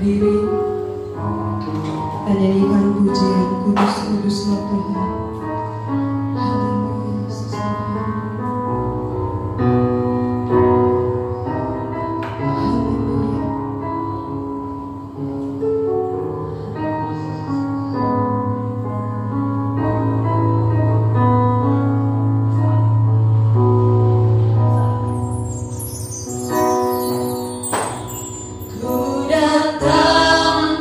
berdiri, kita nyanyikan pujian kudus kudusnya Tuhan. Haleluya Yesus.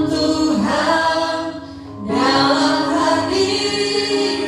Tuhan dalam hadirat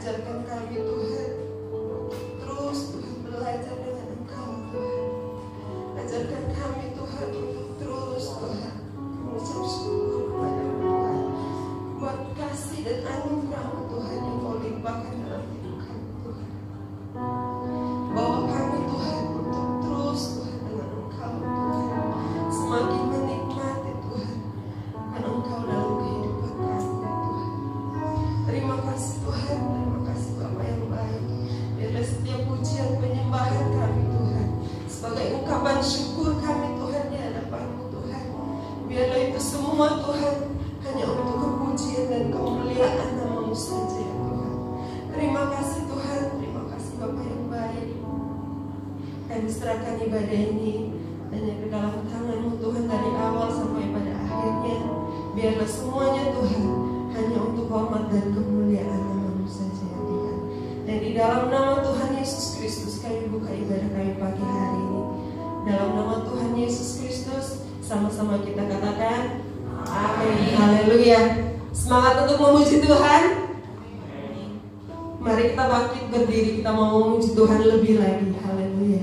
ajarkan kami Tuhan terus Tuhan belajar dengan Engkau Tuhan. Ajarkan kami Tuhan untuk terus Tuhan mengucap syukur kepada Tuhan buat kasih dan anugerah Tuhan yang Kau limpahkan dalam hidup kami Tuhan. Bawa kami Tuhan untuk terus Tuhan dengan Engkau Tuhan, semakin menikmati Tuhan dengan Engkau dalam kehidupan kami Tuhan. Terima kasih Tuhan, terima kasih Bapa yang baik. Biarlah setiap pujian penyembahan kami Tuhan sebagai ungkapan syukur kami Tuhan di hadapan-Mu Tuhan. Biarlah itu semua Tuhan hanya untuk kepujian dan kemuliaan nama-Mu saja ya Tuhan. Terima kasih Tuhan, terima kasih Bapa yang baik. Kami serahkan ibadah ini hanya ke dalam tangan-Mu Tuhan dari awal sampai pada akhirnya. Biarlah semuanya Tuhan hanya untuk hormat dan kemuliaan nama-Mu saja ya Tuhan. Dan di dalam nama Tuhan Yesus Kristus kami buka ibadah kami pagi hari ini. Dalam nama Tuhan Yesus Kristus sama-sama kita katakan amin. Haleluya. Semangat untuk memuji Tuhan. Mari kita bangkit berdiri, kita mau memuji Tuhan lebih lagi. Haleluya.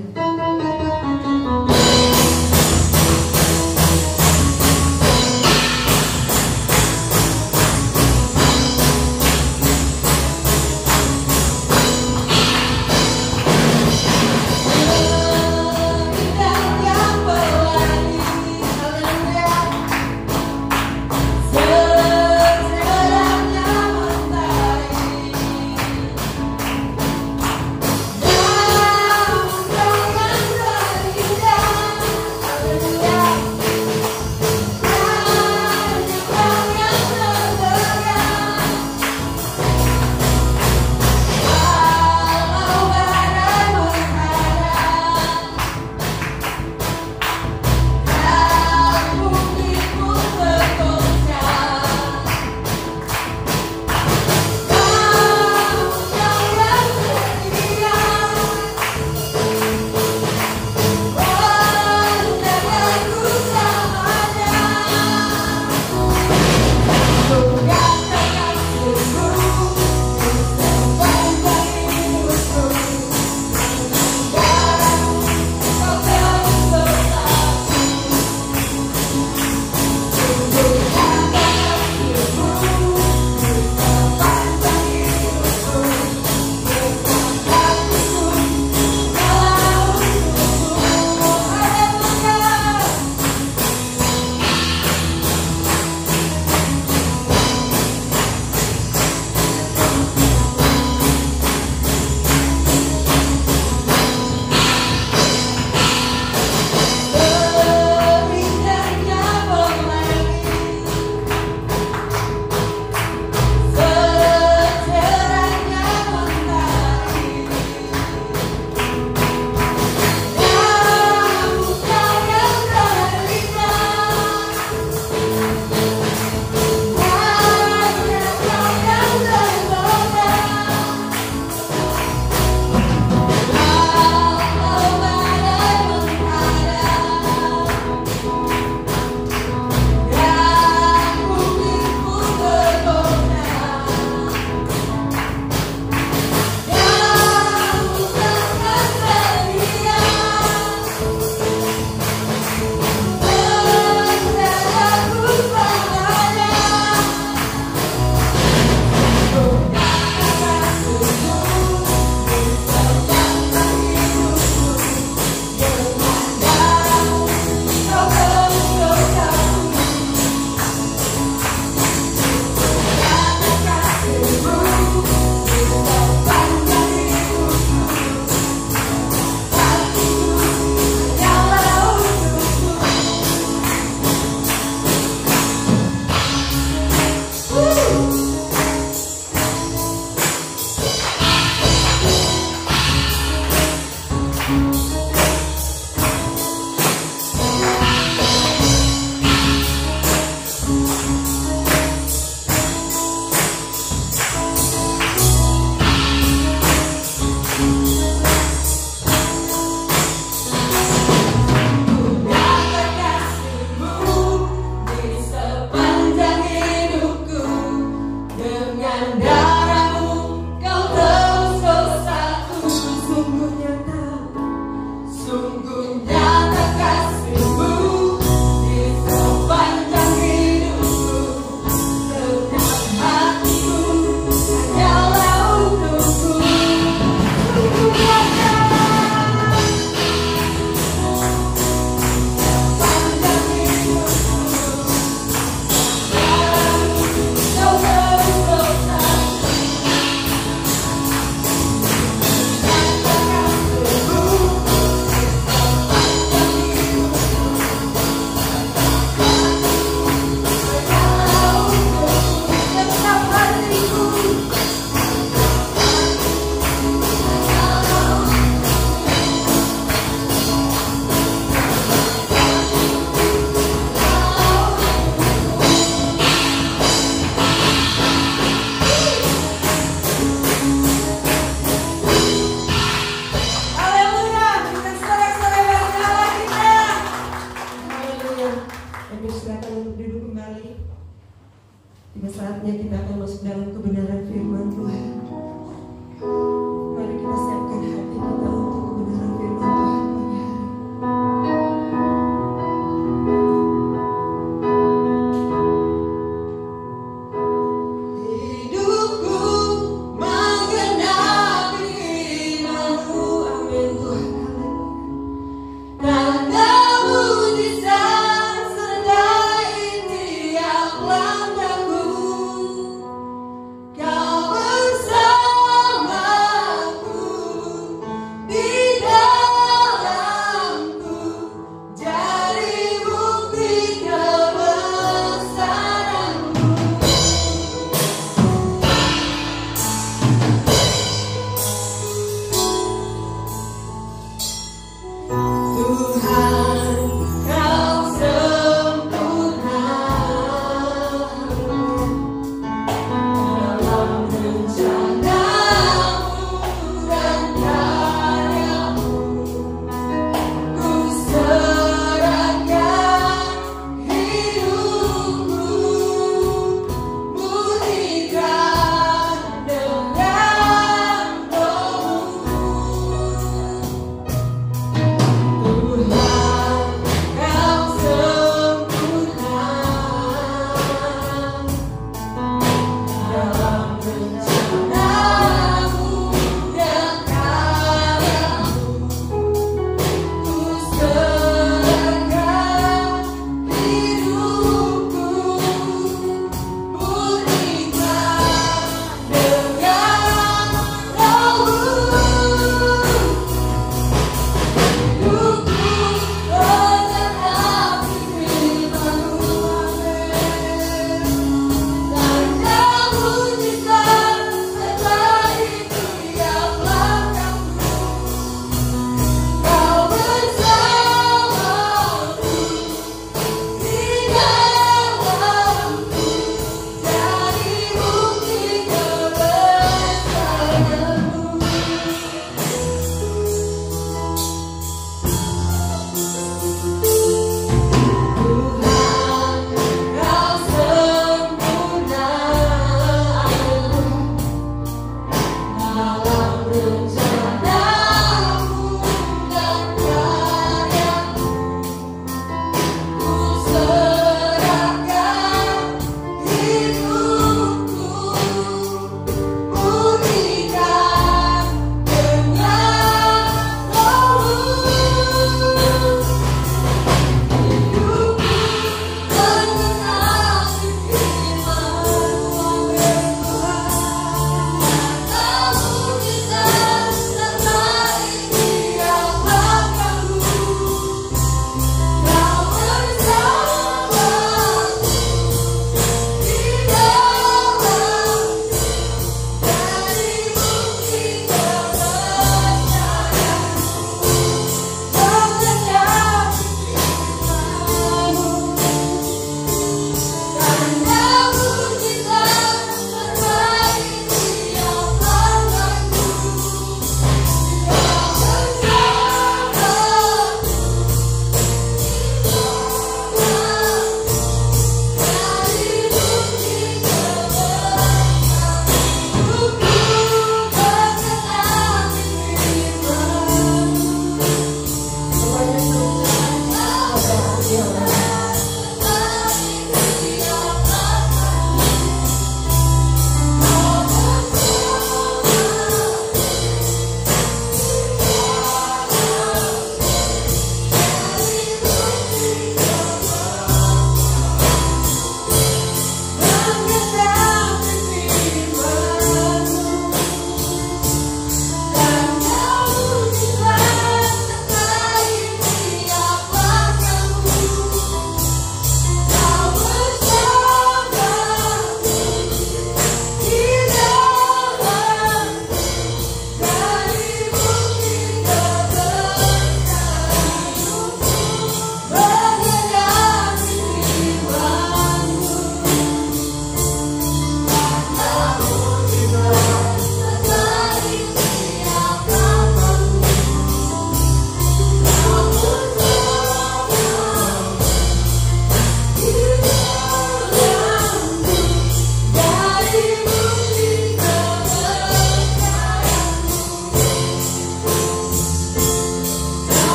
Dengan darah-Mu Kau saatnya kita akan masuk dalam kebenaran firman Tuhan. Mari kita siapkan hati kita untuk kebenaran firman Tuhan pagi hari. Hidupku menggenapi firman-Mu, amin Tuhan. Tanda-Mu sertai tiap langkahku.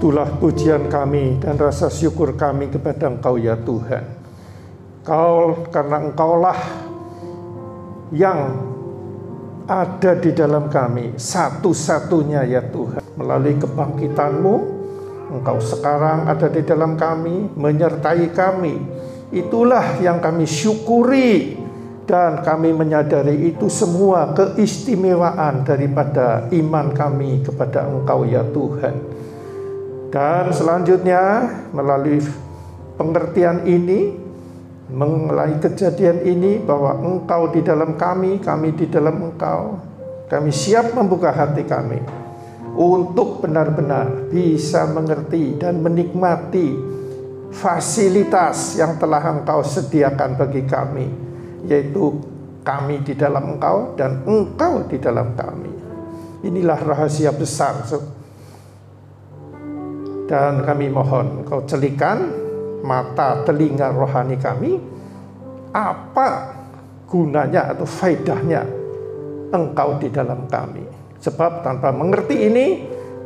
itulah pujian kami dan rasa syukur kami kepada Engkau ya Tuhan. Karena Engkaulah yang ada di dalam kami, satu-satunya ya Tuhan. Melalui kebangkitan-Mu, Engkau sekarang ada di dalam kami, menyertai kami. Itulah yang kami syukuri, dan kami menyadari itu semua keistimewaan daripada iman kami kepada Engkau ya Tuhan. Dan selanjutnya melalui pengertian ini, mengenai kejadian ini, bahwa Engkau di dalam kami di dalam Engkau, kami siap membuka hati kami untuk benar-benar bisa mengerti dan menikmati fasilitas yang telah Engkau sediakan bagi kami, yaitu kami di dalam Engkau dan Engkau di dalam kami. Inilah rahasia besar, dan kami mohon Engkau celikan mata telinga rohani kami, apa gunanya atau faedahnya Engkau di dalam kami. Sebab tanpa mengerti ini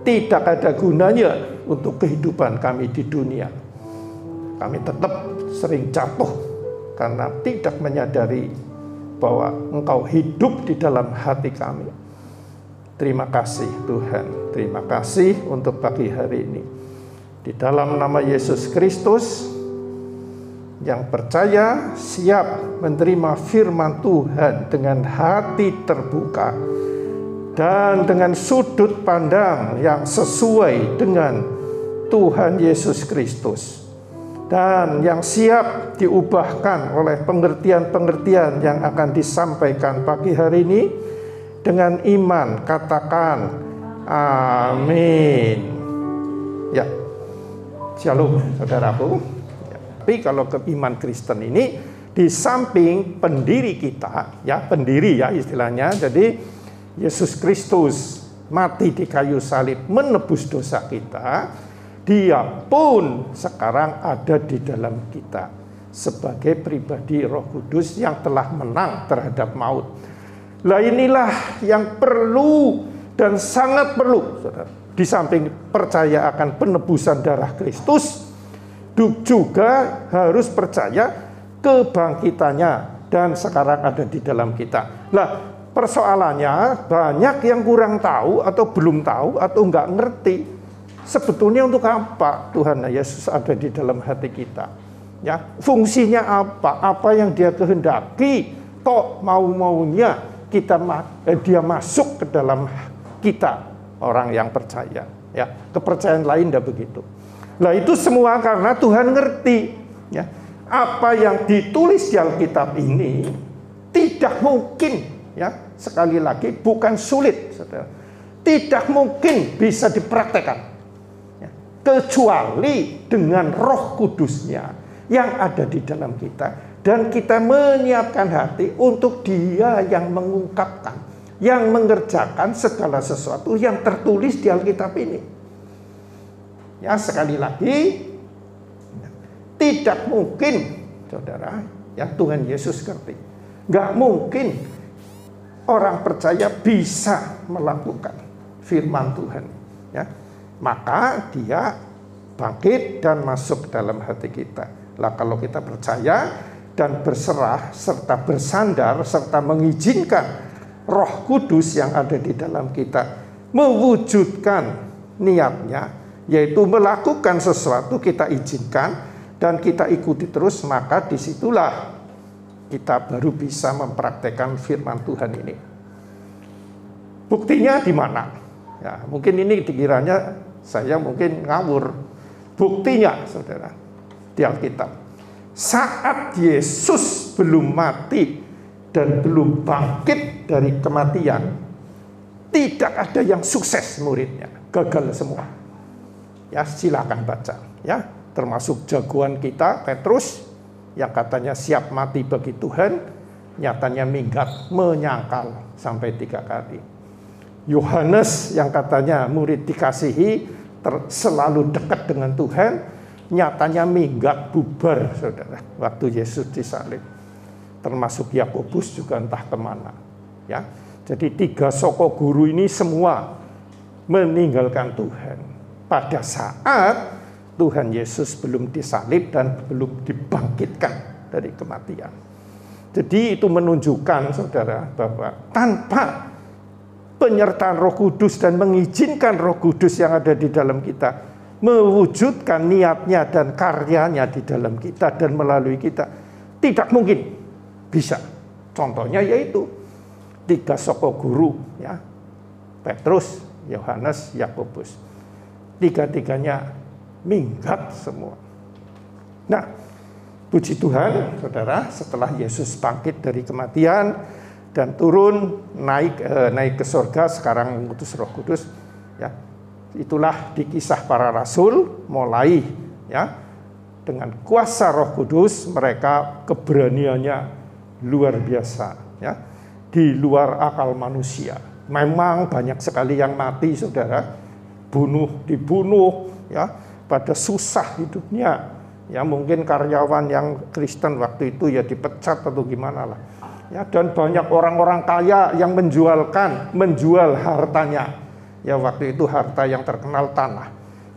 tidak ada gunanya untuk kehidupan kami di dunia. Kami tetap sering jatuh karena tidak menyadari bahwa Engkau hidup di dalam hati kami. Terima kasih Tuhan, terima kasih untuk pagi hari ini. Di dalam nama Yesus Kristus, yang percaya siap menerima firman Tuhan dengan hati terbuka dan dengan sudut pandang yang sesuai dengan Tuhan Yesus Kristus, dan yang siap diubahkan oleh pengertian-pengertian yang akan disampaikan pagi hari ini. Dengan iman katakan amin. Ya, shalom saudaraku. Ya, tapi kalau ke iman Kristen ini, di samping pendiri kita, ya pendiri ya istilahnya, jadi Yesus Kristus mati di kayu salib menebus dosa kita, Dia pun sekarang ada di dalam kita sebagai pribadi Roh Kudus yang telah menang terhadap maut. Lah inilah yang perlu dan sangat perlu, saudara. Di samping percaya akan penebusan darah Kristus, juga harus percaya kebangkitannya dan sekarang ada di dalam kita. Lah, persoalannya banyak yang kurang tahu atau belum tahu atau nggak ngerti sebetulnya untuk apa Tuhan Yesus ada di dalam hati kita. Ya, fungsinya apa? Apa yang Dia kehendaki? Kok mau-maunya dia masuk ke dalam kita, orang yang percaya. Ya, kepercayaan lain tidak begitu. Nah, itu semua karena Tuhan ngerti. Ya, apa yang ditulis di Alkitab ini tidak mungkin, ya sekali lagi bukan sulit, saudara. Tidak mungkin bisa dipraktekkan, ya, kecuali dengan Roh Kudusnya yang ada di dalam kita. Dan kita menyiapkan hati untuk Dia yang mengungkapkan, yang mengerjakan segala sesuatu yang tertulis di Alkitab ini. Ya, sekali lagi, tidak mungkin, saudara, yang Tuhan Yesus ngerti. Nggak mungkin orang percaya bisa melakukan firman Tuhan. Ya, maka Dia bangkit dan masuk dalam hati kita. Lah, kalau kita percaya dan berserah serta bersandar serta mengizinkan Roh Kudus yang ada di dalam kita mewujudkan niatnya, yaitu melakukan sesuatu, kita izinkan dan kita ikuti terus, maka disitulah kita baru bisa mempraktekkan firman Tuhan ini. Buktinya di mana? Ya, mungkin ini dikiranya saya mungkin ngawur. Buktinya, saudara, di Alkitab. Saat Yesus belum mati dan belum bangkit dari kematian, tidak ada yang sukses muridnya, gagal semua. Ya, silakan baca. Ya, termasuk jagoan kita Petrus yang katanya siap mati bagi Tuhan, nyatanya minggat, menyangkal sampai 3 kali. Yohanes yang katanya murid dikasihi, selalu dekat dengan Tuhan, nyatanya minggat, bubar, saudara, waktu Yesus disalib. Termasuk Yakobus juga entah kemana. Ya, jadi 3 soko guru ini semua meninggalkan Tuhan. pada saat Tuhan Yesus belum disalib dan belum dibangkitkan dari kematian. Jadi itu menunjukkan saudara bahwa tanpa penyertaan Roh Kudus dan mengizinkan Roh Kudus yang ada di dalam kita mewujudkan niatnya dan karyanya di dalam kita dan melalui kita, tidak mungkin bisa. Contohnya yaitu 3 soko guru, ya, Petrus, Yohanes, Yakobus. Tiga-tiganya minggat semua. Nah, puji Tuhan, saudara, setelah Yesus bangkit dari kematian dan turun naik ke surga, sekarang mengutus Roh Kudus, ya, itulah di Kisah Para Rasul mulai, ya, dengan kuasa Roh Kudus mereka keberaniannya luar biasa, ya, di luar akal manusia. Memang banyak sekali yang mati, saudara, dibunuh, ya, pada susah hidupnya, ya, mungkin karyawan yang Kristen waktu itu ya dipecat atau gimana lah, ya, dan banyak orang-orang kaya yang menjual hartanya, ya, waktu itu harta yang terkenal tanah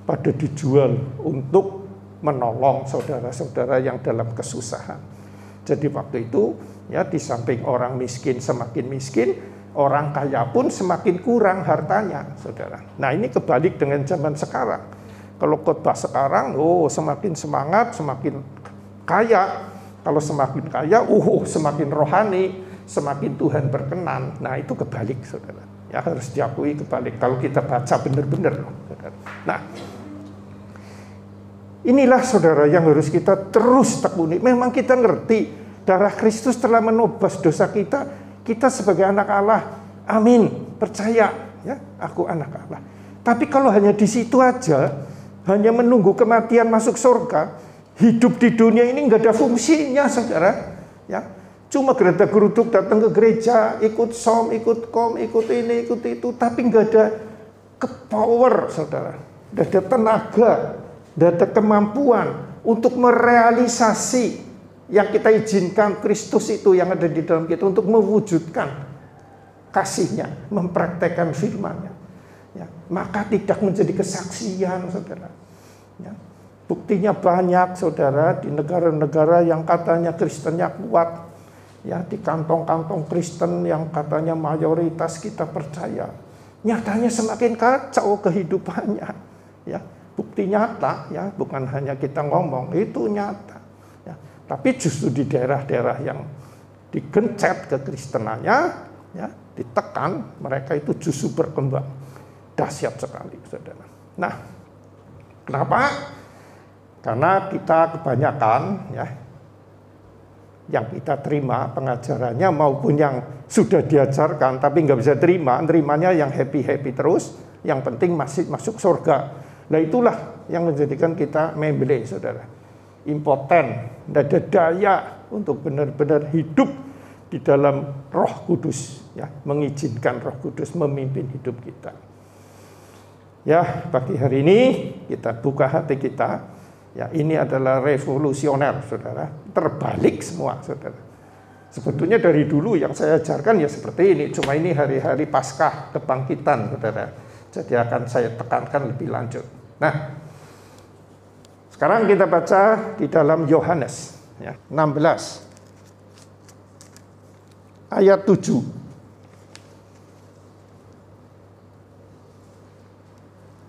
pada dijual untuk menolong saudara-saudara yang dalam kesusahan. Jadi waktu itu, ya, di samping orang miskin semakin miskin, orang kaya pun semakin kurang hartanya, saudara. Nah, ini kebalik dengan zaman sekarang. Kalau khotbah sekarang, semakin semangat, semakin kaya. Kalau semakin kaya, semakin rohani, semakin Tuhan berkenan. Nah, itu kebalik, saudara. Ya, harus diakui kebalik. Kalau kita baca benar-benar, saudara. Nah, inilah, saudara, yang harus kita terus tekuni. Memang kita ngerti, darah Kristus telah menebus dosa kita. Kita sebagai anak Allah, amin, percaya, ya, aku anak Allah. Tapi kalau hanya di situ aja, hanya menunggu kematian masuk surga, hidup di dunia ini nggak ada fungsinya, saudara. Ya, cuma geruduk datang ke gereja, ikut som, ikut kom, ikut ini, ikut itu, tapi nggak ada power, saudara. Nggak ada tenaga, nggak ada kemampuan untuk merealisasi yang kita izinkan Kristus itu yang ada di dalam kita untuk mewujudkan kasih-Nya, mempraktekkan firman-Nya. Ya, maka tidak menjadi kesaksian, saudara. Ya, buktinya banyak, saudara, di negara-negara yang katanya Kristennya kuat, ya, di kantong-kantong Kristen yang katanya mayoritas kita percaya, nyatanya semakin kacau kehidupannya. Ya, bukti nyata, ya, bukan hanya kita ngomong, itu nyata. Ya, tapi justru di daerah-daerah yang digencet kekristenannya, ya, ditekan, mereka itu justru berkembang. Dahsyat sekali, saudara. Nah, kenapa? Karena kita kebanyakan, ya, yang kita terima pengajarannya maupun yang sudah diajarkan tapi nggak bisa terimanya yang happy terus, yang penting masih masuk surga. Nah, itulah yang menjadikan kita membeli, saudara, impoten, tidak ada daya untuk benar-benar hidup di dalam Roh Kudus, ya, mengizinkan Roh Kudus memimpin hidup kita. Ya, pagi hari ini kita buka hati kita. Ya, ini adalah revolusioner, saudara. Terbalik semua, saudara. Sebetulnya dari dulu yang saya ajarkan ya seperti ini. Cuma ini hari-hari Paskah kebangkitan, saudara. Jadi akan saya tekankan lebih lanjut. Nah, sekarang kita baca di dalam Yohanes, ya, 16 ayat 7.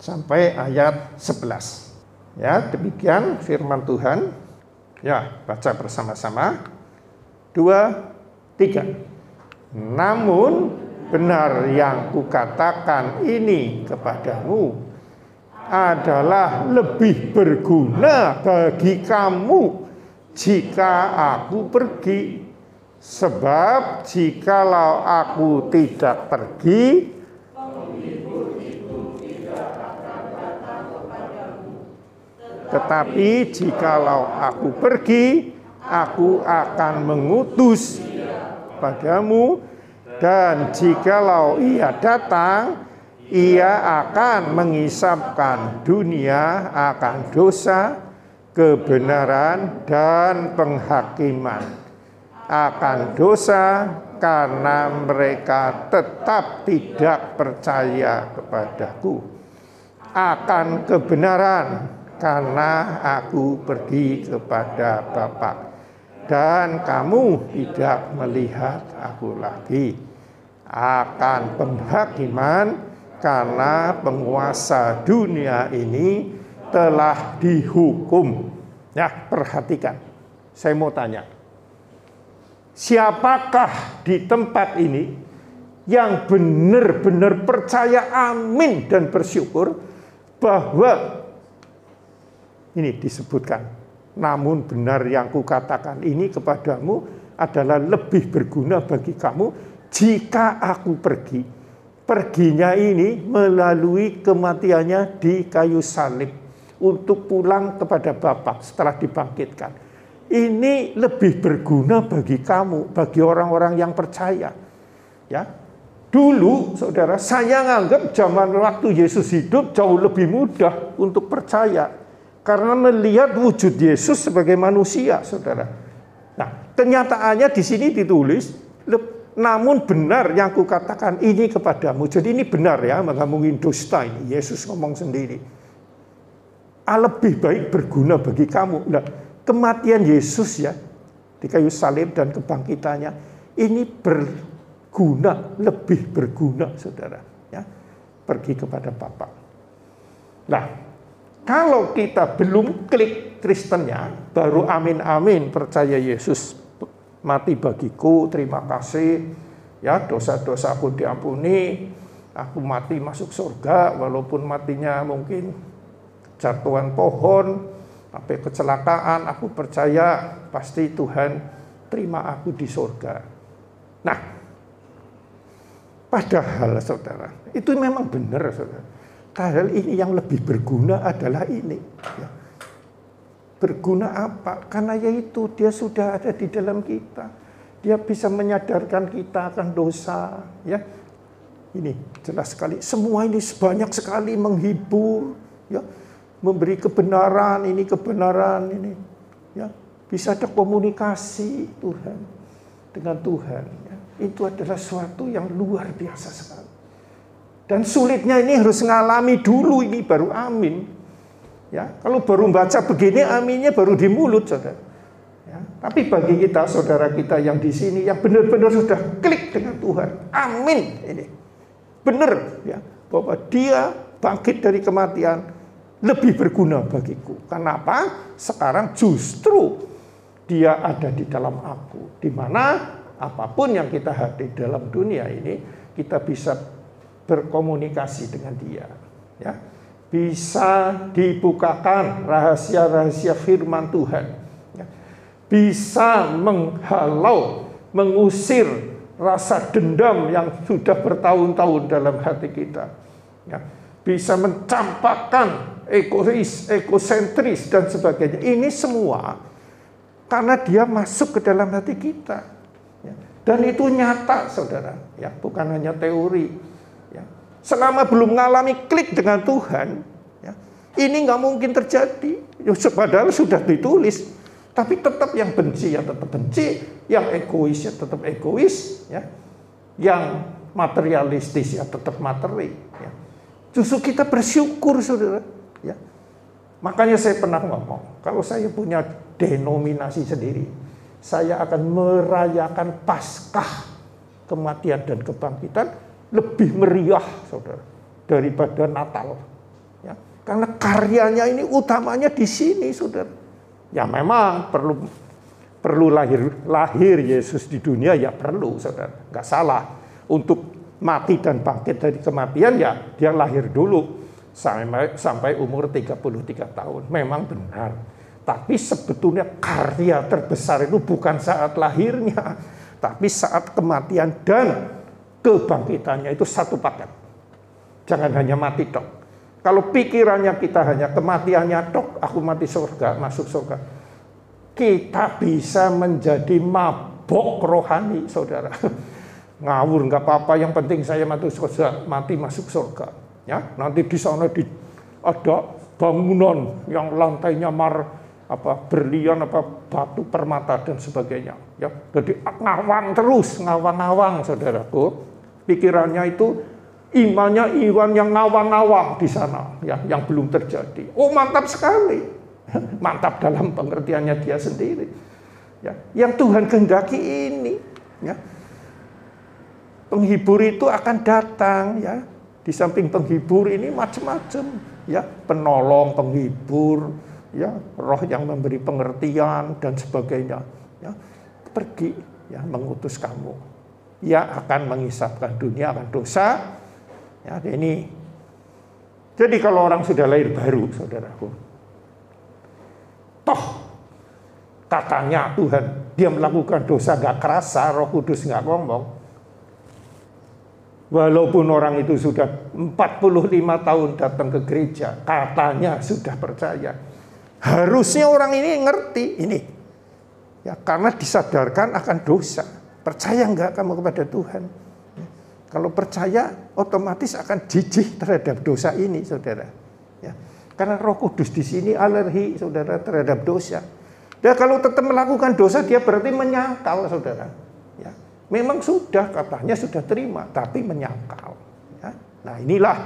Sampai ayat 11. Ya, demikian firman Tuhan. Ya, baca bersama-sama. 2, 3. Namun benar yang kukatakan ini kepadamu adalah lebih berguna bagi kamu jika aku pergi. Sebab jikalau aku tidak pergi, tetapi jikalau aku pergi, aku akan mengutus padamu, dan jikalau ia datang, ia akan mengisapkan dunia akan dosa, kebenaran, dan penghakiman. Akan dosa karena mereka tetap tidak percaya kepadaku. akan kebenaran, karena aku pergi kepada Bapa, dan kamu tidak melihat aku lagi. Akan penghakiman, karena penguasa dunia ini telah dihukum. Ya, perhatikan. Saya mau tanya. Siapakah di tempat ini yang benar-benar percaya amin dan bersyukur bahwa ini disebutkan, namun benar yang kukatakan ini kepadamu adalah lebih berguna bagi kamu jika aku pergi. Perginya ini melalui kematiannya di kayu salib untuk pulang kepada Bapa setelah dibangkitkan. Ini lebih berguna bagi kamu, bagi orang-orang yang percaya. Ya, dulu saudara, saya nganggap zaman waktu Yesus hidup jauh lebih mudah untuk percaya karena melihat wujud Yesus sebagai manusia, saudara. Nah, kenyataannya di sini ditulis, namun benar yang kukatakan ini kepadamu. Jadi ini benar ya, nggak mungkin dusta ini. Yesus ngomong sendiri. Lebih baik berguna bagi kamu. Nah, kematian Yesus ya di kayu salib dan kebangkitannya ini berguna, lebih berguna, saudara. Ya, pergi kepada Bapa. Nah, kalau kita belum klik Kristennya, baru amin percaya Yesus mati bagiku, terima kasih, ya dosa-dosaku diampuni, aku mati masuk surga, walaupun matinya mungkin jatuhan pohon, sampai kecelakaan, aku percaya pasti Tuhan terima aku di surga. Nah, padahal saudara, itu memang benar saudara. Padahal ini yang lebih berguna adalah ini. Ya. Berguna apa? Karena yaitu dia sudah ada di dalam kita. Dia bisa menyadarkan kita akan dosa. Ya, ini jelas sekali. Semua ini sebanyak sekali menghibur, ya, memberi kebenaran ini. Ya, bisa ada komunikasi Tuhan dengan Tuhan. Ya. Itu adalah suatu yang luar biasa sekali. Dan sulitnya ini harus ngalami dulu ini baru amin. Ya, kalau baru baca begini aminnya baru di mulut saudara. Ya, tapi bagi kita saudara kita yang di sini yang benar-benar sudah klik dengan Tuhan, amin ini benar ya bahwa dia bangkit dari kematian lebih berguna bagiku. Kenapa? Sekarang justru dia ada di dalam aku, di mana apapun yang kita hadapi dalam dunia ini kita bisa berkomunikasi dengan dia. Ya. Bisa dibukakan rahasia-rahasia firman Tuhan. Ya. Bisa menghalau, mengusir rasa dendam yang sudah bertahun-tahun dalam hati kita. Ya. Bisa mencampakkan egois, egosentris dan sebagainya. Ini semua karena dia masuk ke dalam hati kita. Ya. Dan itu nyata saudara, ya, bukan hanya teori. Selama belum mengalami klik dengan Tuhan, ya, ini nggak mungkin terjadi. Padahal sudah ditulis, tapi tetap yang benci ya tetap benci, yang egois ya tetap egois, ya, yang materialistis ya tetap materi. Ya. Justru kita bersyukur, saudara. Ya. Makanya saya pernah ngomong, kalau saya punya denominasi sendiri, saya akan merayakan Paskah kematian dan kebangkitan lebih meriah, saudara, daripada Natal. Ya, karena karyanya ini utamanya di sini, saudara. Ya memang perlu lahir Yesus di dunia, ya perlu, saudara. Nggak salah. Untuk mati dan bangkit dari kematian, ya dia lahir dulu sampai umur 33 tahun. Memang benar. Tapi sebetulnya karya terbesar itu bukan saat lahirnya, tapi saat kematian dan kebangkitannya. Itu satu paket. Jangan hanya mati tok. Kalau pikirannya kita hanya kematiannya tok, aku mati surga, masuk surga, kita bisa menjadi mabok rohani, saudara. Ngawur nggak apa-apa, yang penting saya mati masuk surga. Ya, nanti di sana ada bangunan yang lantainya berlian batu permata dan sebagainya. Ya, jadi ngawang terus, ngawang-ngawang, saudaraku. Pikirannya itu Imannya iman yang ngawang-ngawang di sana, ya, yang belum terjadi. Oh, mantap sekali. Mantap dalam pengertiannya dia sendiri. Ya, yang Tuhan kehendaki ini, ya. Penghibur itu akan datang, ya. Di samping penghibur ini macam-macam, ya, penolong, penghibur, ya, roh yang memberi pengertian dan sebagainya, ya. Pergi, ya, mengutus kamu. Ia akan mengisapkan dunia akan dosa. Ya, ini. Jadi kalau orang sudah lahir baru, saudaraku, toh katanya Tuhan dia melakukan dosa gak kerasa, Roh Kudus gak ngomong. Walaupun orang itu sudah 45 tahun datang ke gereja, katanya sudah percaya. Harusnya orang ini ngerti ini. Ya, karena disadarkan akan dosa. Percaya enggak kamu kepada Tuhan? Kalau percaya, otomatis akan jijik terhadap dosa ini, saudara. Ya, karena Roh Kudus di sini alergi, saudara, terhadap dosa. Dan kalau tetap melakukan dosa, dia berarti menyangkal, saudara. Ya, memang sudah katanya sudah terima, tapi menyangkal. Ya. Nah, inilah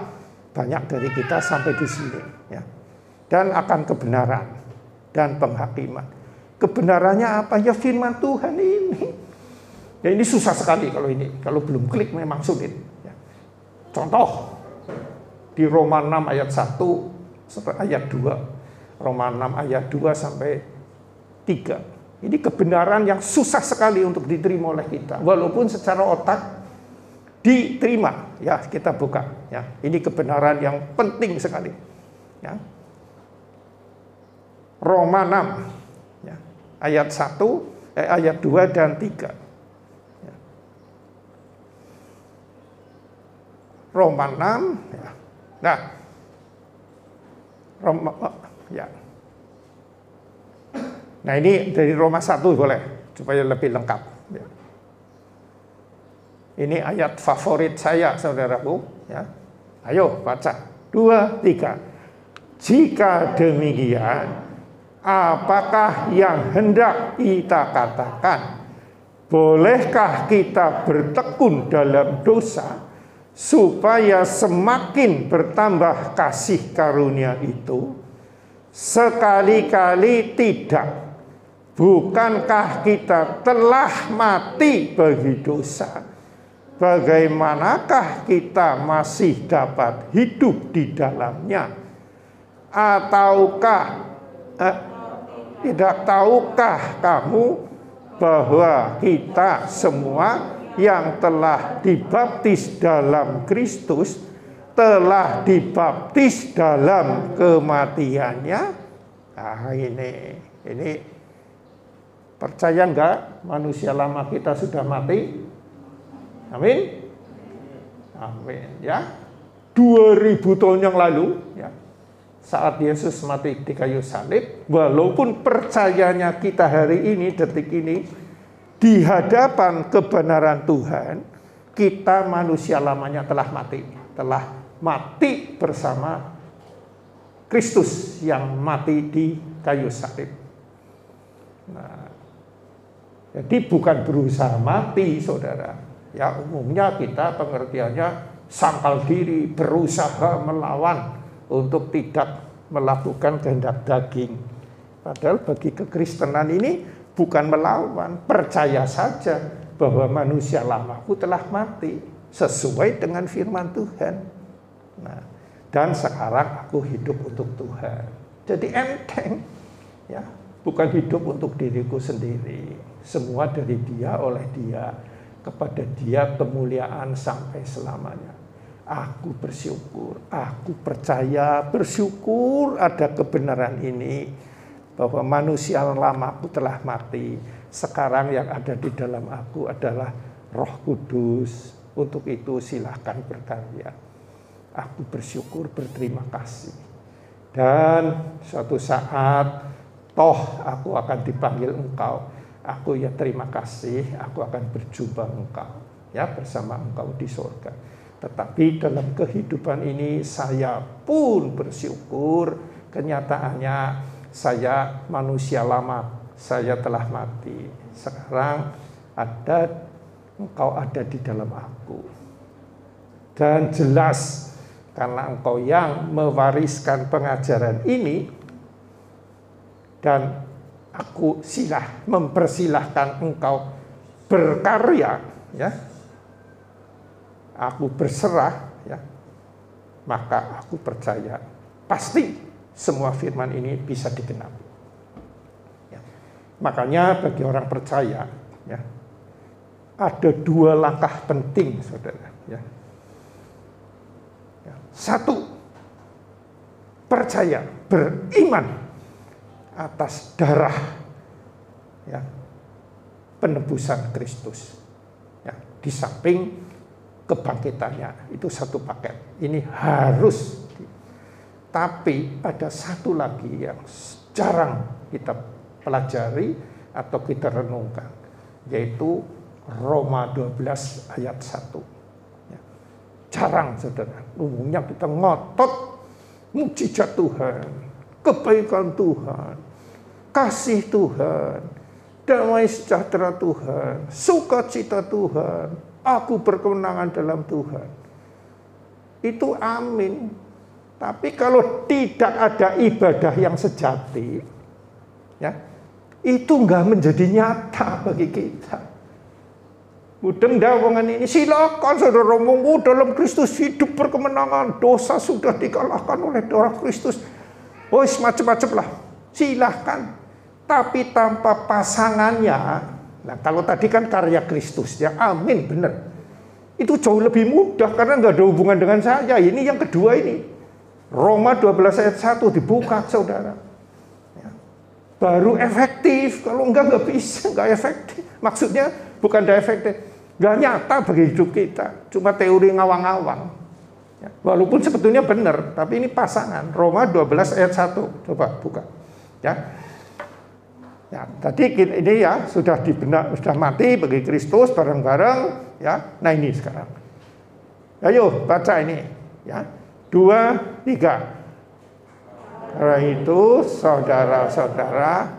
banyak dari kita sampai di sini. Ya. Dan akan kebenaran dan penghakiman. Kebenarannya apa? Ya firman Tuhan ini. Ya ini susah sekali kalau ini. Kalau belum klik memang sulit. Ya. Contoh, di Roma 6 ayat 1 sampai ayat 2. Roma 6 ayat 2 sampai 3. Ini kebenaran yang susah sekali untuk diterima oleh kita. Walaupun secara otak diterima. Ya, kita buka. Ya, ini kebenaran yang penting sekali. Ya. Roma 6 ya, ayat 1, ayat 2 dan 3. Ya. Roma 6 ya. Nah, Roma ya. Nah, ini dari Roma 1 boleh supaya lebih lengkap. Ya. Ini ayat favorit saya, saudaraku. Ya. Ayo baca. 2, 3. Jika demikian, apakah yang hendak kita katakan? Bolehkah kita bertekun dalam dosa supaya semakin bertambah kasih karunia itu? Sekali-kali tidak. Bukankah kita telah mati bagi dosa? Bagaimanakah kita masih dapat hidup di dalamnya? Ataukah tidak tahukah kamu bahwa kita semua yang telah dibaptis dalam Kristus telah dibaptis dalam kematiannya? Nah, ini percaya enggak manusia lama kita sudah mati? Amin. Amin ya. 2000 tahun yang lalu ya. Saat Yesus mati di kayu salib, walaupun percayanya kita hari ini, detik ini, di hadapan kebenaran Tuhan, kita manusia lamanya telah mati bersama Kristus yang mati di kayu salib. Nah, jadi bukan berusaha mati, saudara. Ya, umumnya kita pengertiannya sangkal diri, berusaha melawan untuk tidak melakukan kehendak daging. Padahal bagi kekristenan ini bukan melawan, percaya saja bahwa manusia lamaku telah mati sesuai dengan firman Tuhan. Nah, dan sekarang aku hidup untuk Tuhan. Jadi enteng, ya, bukan hidup untuk diriku sendiri. Semua dari Dia, oleh Dia, kepada Dia kemuliaan sampai selamanya. Aku bersyukur, aku percaya, bersyukur ada kebenaran ini, bahwa manusia lamaku telah mati. Sekarang yang ada di dalam aku adalah Roh Kudus. Untuk itu silahkan berkarya. Aku bersyukur, berterima kasih. Dan suatu saat, toh aku akan dipanggil engkau. Aku ya terima kasih, aku akan berjumpa engkau. Ya, bersama engkau di surga. Tetapi dalam kehidupan ini saya pun bersyukur, kenyataannya saya manusia lama, saya telah mati. Sekarang engkau ada di dalam aku. Dan jelas karena engkau yang mewariskan pengajaran ini, dan aku mempersilahkan engkau berkarya, ya, aku berserah, ya, maka aku percaya pasti semua firman ini bisa digenapi. Ya. Makanya bagi orang percaya, ya, ada 2 langkah penting, saudara. Ya. Satu, percaya, beriman atas darah, ya, penebusan Kristus, ya, di samping kebangkitannya, itu satu paket. Ini harus. Tapi ada satu lagi yang jarang kita pelajari atau kita renungkan, yaitu Roma 12 ayat 1. Jarang, saudara. Umumnya kita ngotot mujizat Tuhan, kebaikan Tuhan, kasih Tuhan, damai sejahtera Tuhan, sukacita Tuhan, aku berkemenangan dalam Tuhan. Itu amin. Tapi kalau tidak ada ibadah yang sejati, ya, itu enggak menjadi nyata bagi kita. Mudeng dawangan ini, silakan saudara ngomong dalam Kristus hidup berkemenangan, dosa sudah dikalahkan oleh darah Kristus. Oh, macam-macam lah, silahkan. Tapi tanpa pasangannya, nah kalau tadi kan karya Kristus, ya amin, benar. Itu jauh lebih mudah karena nggak ada hubungan dengan saya. Ini yang kedua ini, Roma 12 ayat 1 dibuka, saudara. Ya. Baru efektif, kalau nggak bisa, nggak efektif. Maksudnya bukan tidak efektif. Gak nyata bagi hidup kita, cuma teori ngawang-ngawang. Ya, walaupun sebetulnya benar, tapi ini pasangan. Roma 12 ayat 1, coba buka. Ya, ya, tadi ini ya sudah mati bagi Kristus bareng-bareng. Ya, nah ini sekarang. Ayo baca ini. Ya, 2, 3. Karena itu saudara-saudara,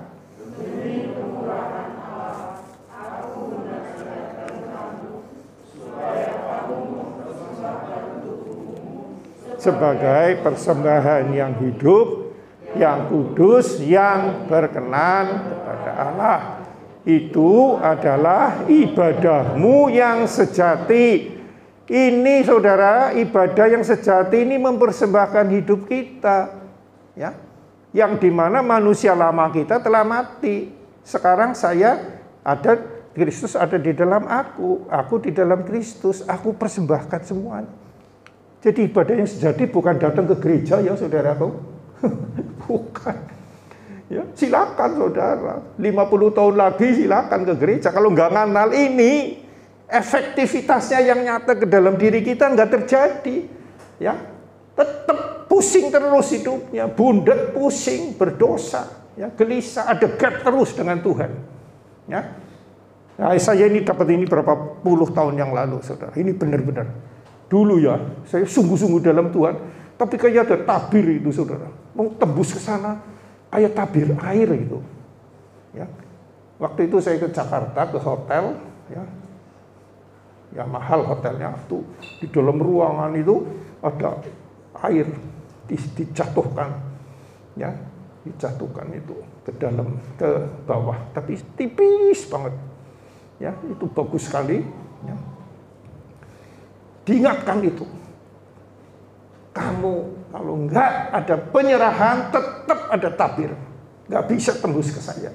sebagai persembahan yang hidup, yang kudus, yang berkenan kepada Allah. Itu adalah ibadahmu yang sejati. Ini saudara, ibadah yang sejati ini mempersembahkan hidup kita, ya, yang dimana manusia lama kita telah mati. Sekarang Kristus ada di dalam aku di dalam Kristus, aku persembahkan semuanya. Jadi ibadah yang sejati bukan datang ke gereja, ya saudaraku. Bukan. Ya, silakan saudara. 50 tahun lagi silakan ke gereja. Kalau nggak kenal ini, efektivitasnya yang nyata ke dalam diri kita nggak terjadi. Ya, tetap pusing terus hidupnya, bundet, pusing, berdosa, ya, gelisah, ada gap terus dengan Tuhan. Ya. Nah, saya ini dapat ini berapa puluh tahun yang lalu, saudara. Ini benar-benar. Dulu ya, saya sungguh-sungguh dalam Tuhan, tapi kayak ada tabir itu, saudara. Mau tembus ke sana, kayak tabir air gitu. Ya. Waktu itu saya ke Jakarta, ke hotel, ya mahal hotelnya. Tuh di dalam ruangan itu ada air dijatuhkan, ya, dijatuhkan itu ke dalam, ke bawah, tapi tipis banget. Ya, itu bagus sekali. Ya. Diingatkan itu. Kamu kalau enggak ada penyerahan, tetap ada tabir. Enggak bisa tembus ke saya.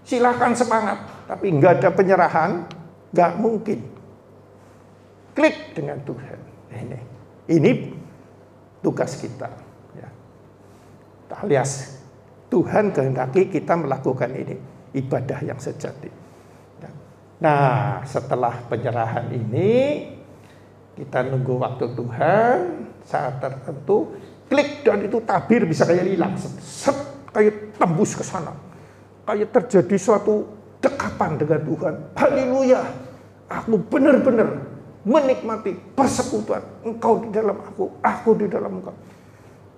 Silakan semangat, tapi enggak ada penyerahan, enggak mungkin. Klik dengan Tuhan. Ini tugas kita. Ya. Alias Tuhan kehendaki kita melakukan ini, ibadah yang sejati. Ya. Nah, setelah penyerahan ini, kita nunggu waktu Tuhan, saat tertentu, klik dan itu tabir bisa kayak hilang, kayak tembus ke sana, kayak terjadi suatu dekapan dengan Tuhan. Haleluya, aku benar-benar menikmati persekutuan, engkau di dalam aku di dalam engkau.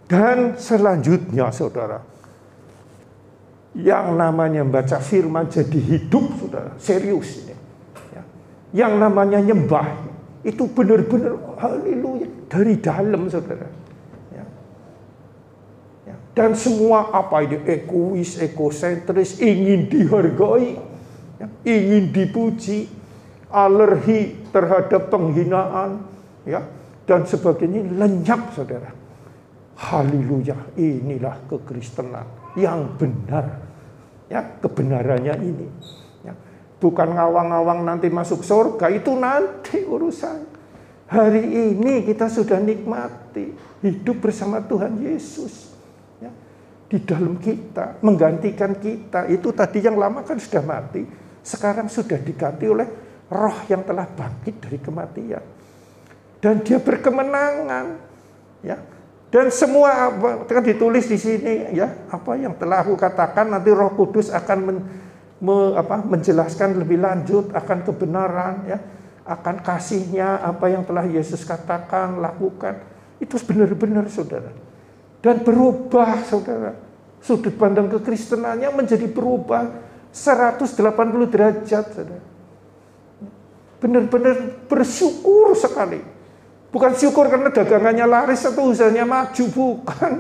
Dan selanjutnya, saudara, yang namanya baca firman jadi hidup, saudara, serius ini. Ya. Yang namanya nyembah, Itu benar-benar haleluya dari dalam, saudara. Ya. Ya. Dan semua apa ini egois, egosentris, ingin dihargai, ya, ingin dipuji, alergi terhadap penghinaan, ya, dan sebagainya lenyap, saudara. Haleluya, inilah kekristenan yang benar. Ya, kebenarannya ini. Ya. Bukan ngawang-ngawang nanti masuk surga, itu nanti urusan. Hari ini kita sudah nikmati hidup bersama Tuhan Yesus. Ya. Di dalam kita, menggantikan kita. Itu tadi yang lama kan sudah mati, sekarang sudah diganti oleh Roh yang telah bangkit dari kematian. Dan dia berkemenangan. Ya. Dan semua apa kan ditulis di sini, ya, apa yang telah aku katakan nanti Roh Kudus akan menjelaskan lebih lanjut akan kebenaran, ya, akan kasihnya, apa yang telah Yesus katakan, lakukan. Itu benar-benar, saudara. Dan berubah, saudara. Sudut pandang kekristenannya menjadi berubah 180 derajat, saudara. Benar-benar bersyukur sekali. Bukan syukur karena dagangannya laris atau usahanya maju, bukan.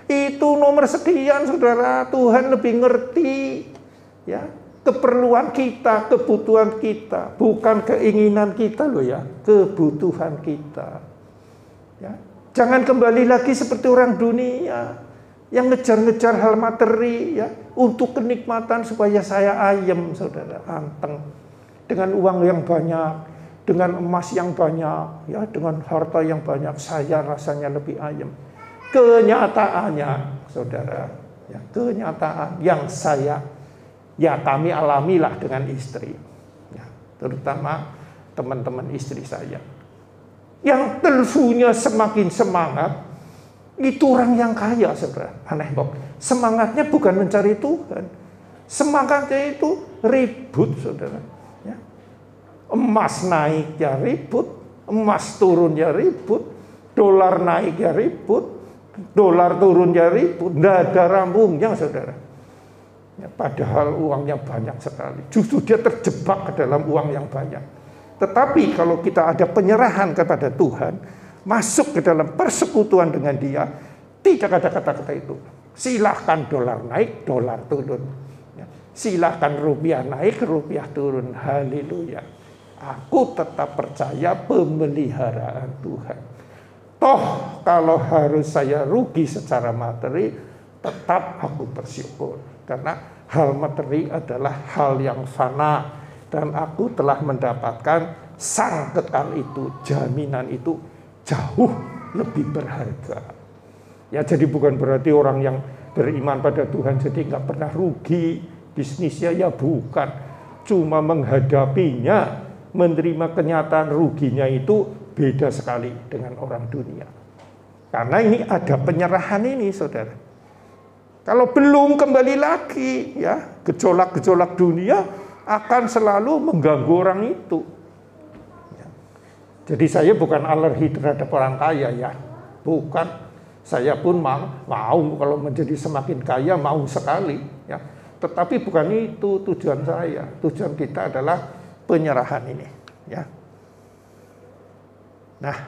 Itu nomor sekian, saudara. Tuhan lebih ngerti, ya, keperluan kita, kebutuhan kita, bukan keinginan kita loh, ya, kebutuhan kita. Ya. Jangan kembali lagi seperti orang dunia yang ngejar-ngejar hal materi, ya, untuk kenikmatan supaya saya ayem, saudara, anteng dengan uang yang banyak. Dengan emas yang banyak, ya, dengan harta yang banyak, saya rasanya lebih ayem. Kenyataannya, saudara, ya, kenyataan yang kami alamilah dengan istri, ya, terutama teman-teman istri saya. Yang teleponnya semakin semangat, itu orang yang kaya, saudara. Aneh kok. Semangatnya bukan mencari Tuhan, semangatnya itu ribut, saudara. Emas naik ya ribut, emas turun ya ribut, dolar naik ya ribut, dolar turun ya ribut, tidak ada rampungnya, saudara. Ya, padahal uangnya banyak sekali. Justru dia terjebak ke dalam uang yang banyak. Tetapi kalau kita ada penyerahan kepada Tuhan, masuk ke dalam persekutuan dengan Dia, tidak ada kata-kata itu. Silahkan dolar naik, dolar turun. Ya, silahkan rupiah naik, rupiah turun. Haleluya. Aku tetap percaya pemeliharaan Tuhan. Toh kalau harus saya rugi secara materi, tetap aku bersyukur. Karena hal materi adalah hal yang fana. Dan aku telah mendapatkan sang kekal itu, jaminan itu jauh lebih berharga. Ya, jadi bukan berarti orang yang beriman pada Tuhan jadi nggak pernah rugi bisnisnya, ya bukan. Cuma menghadapinya, menerima kenyataan ruginya itu beda sekali dengan orang dunia. Karena ini ada penyerahan ini, saudara. Kalau belum kembali lagi, ya, gejolak-gejolak dunia akan selalu mengganggu orang itu. Ya. Jadi saya bukan alergi terhadap orang kaya, ya. Bukan. Saya pun mau kalau menjadi semakin kaya, mau sekali, ya. Tetapi bukan itu tujuan saya. Tujuan kita adalah penyerahan ini, ya. Nah,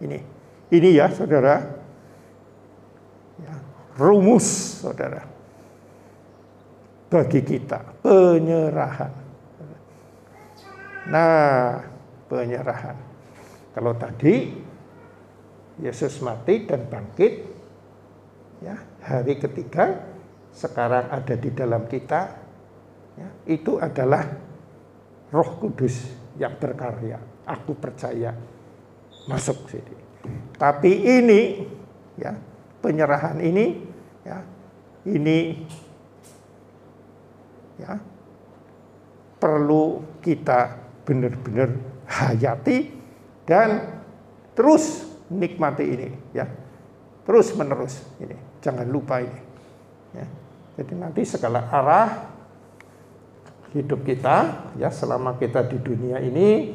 ini ya, saudara, ya, rumus, saudara, bagi kita penyerahan. Nah, penyerahan. Kalau tadi Yesus mati dan bangkit, ya, hari ketiga, sekarang ada di dalam kita, ya, itu adalah Roh Kudus yang berkarya. Aku percaya masuk sini. Tapi ini, ya, penyerahan ini, ya, ya, perlu kita benar-benar hayati dan terus nikmati ini, ya, terus menerus ini. Jangan lupa ini. Ya. Jadi nanti segala arah hidup kita, ya, selama kita di dunia ini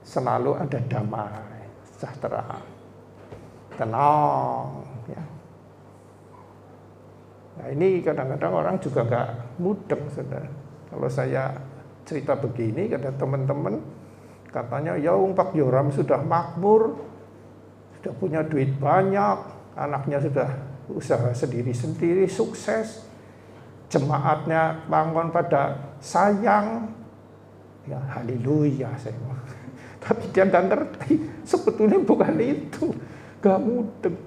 selalu ada damai, sejahtera, tenang, ya. Nah, ini kadang-kadang orang juga nggak mudeng, saudara. Kalau saya cerita begini, kata teman-teman, Katanya ya Pak Yoram sudah makmur, sudah punya duit banyak, anaknya sudah usaha sendiri-sendiri, sukses. Jemaatnya bangun pada sayang. Ya haleluya saya. Tapi dia nggak ngerti, sebetulnya bukan itu. Gak mudeng.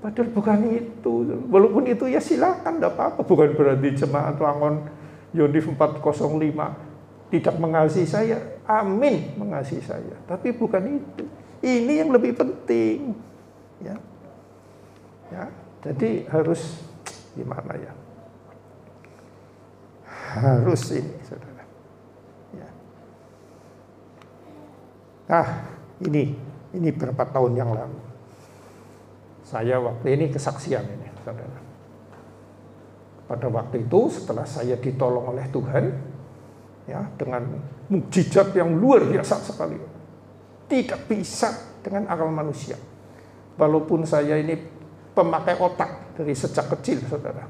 Padahal bukan itu. Walaupun itu ya silakan, enggak apa-apa. Bukan berarti jemaat Wangon Yonif 405 tidak mengasihi saya. Amin, mengasihi saya. Tapi bukan itu. Ini yang lebih penting. Ya. Ya, jadi harus gimana ya? Harus ini, saudara. Ya. Nah, ini berapa tahun yang lalu. Saya waktu ini kesaksian ini, saudara. Pada waktu itu setelah saya ditolong oleh Tuhan, ya dengan mukjizat yang luar biasa sekali, tidak bisa dengan akal manusia. Walaupun saya ini pemakai otak dari sejak kecil, saudara.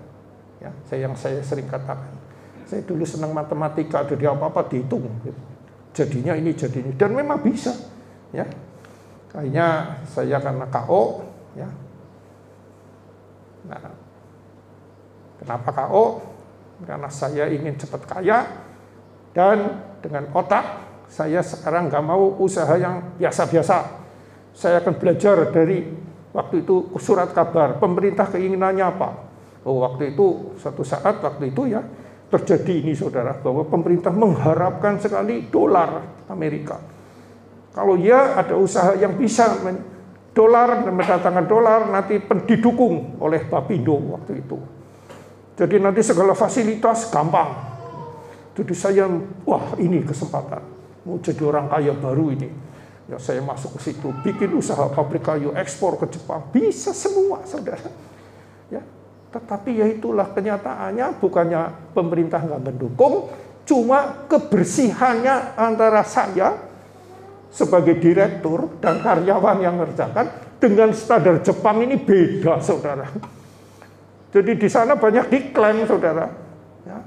Ya, saya sering katakan, saya dulu senang matematika, jadi apa-apa dihitung. Jadinya ini, dan memang bisa. Ya, kayaknya saya karena KO, ya. Nah, kenapa KO? Karena saya ingin cepat kaya, dan dengan otak saya sekarang nggak mau usaha yang biasa-biasa. Saya akan belajar dari waktu itu surat kabar pemerintah keinginannya apa. Oh, waktu itu suatu saat waktu itu ya terjadi ini saudara, bahwa pemerintah mengharapkan sekali dolar Amerika. Kalau ya ada usaha yang bisa dolar dan mendatangkan dolar, nanti didukung oleh Bapindo waktu itu. Jadi nanti segala fasilitas gampang. Jadi saya, wah ini kesempatan, mau jadi orang kaya baru ini. Ya saya masuk ke situ, bikin usaha pabrik kayu, ekspor ke Jepang, bisa semua saudara. Ya, tetapi ya itulah kenyataannya, bukannya pemerintah nggak mendukung, cuma kebersihannya antara saya sebagai direktur dan karyawan yang mengerjakan dengan standar Jepang ini beda, saudara. Jadi di sana banyak diklaim, saudara. Ya.